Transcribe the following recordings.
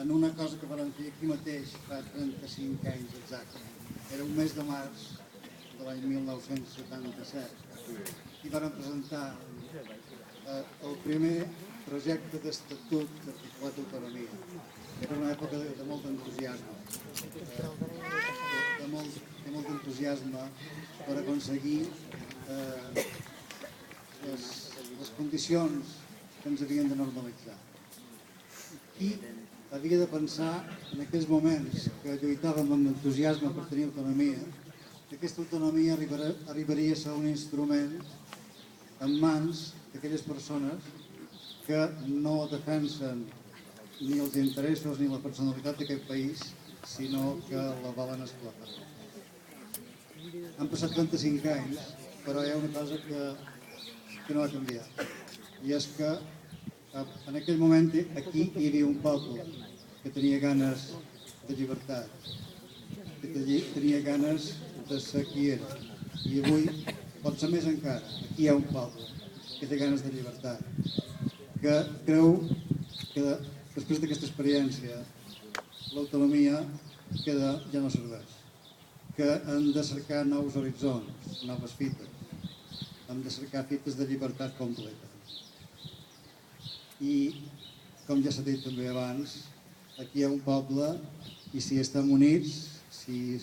en una cosa que vam fer aquí mateix fa 35 anys exacte. Era un mes de març de l'any 1977 i vam presentar el primer projecte d'estatut d'articulat d'autonomia. Era una època de molt entusiasme, de molt entusiasme per aconseguir les condicions que ens havien de normalitzar. I havia de pensar en aquells moments que lluitàvem amb entusiasme per tenir autonomia, que aquesta autonomia arribaria a ser un instrument en mans d'aquelles persones que no defensen ni els interessos ni la personalitat d'aquest país, sinó que la volen esclafar. Han passat 35 anys, però hi ha una cosa que no ha canviat. I és que en aquell moment aquí hi havia un poble que tenia ganes de llibertat, que tenia ganes de ser qui era. I avui, pot ser més encara, aquí hi ha un poble que té ganes de llibertat, que creu que després d'aquesta experiència l'autonomia ja no serveix, que hem de cercar nous horitzons, noves fites, hem de cercar fites de llibertat completa. I, com ja s'ha dit també abans, aquí hi ha un poble i si estem units, si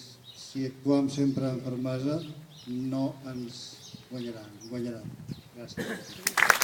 actuem sempre amb fermesa, no ens guanyaran. Gràcies.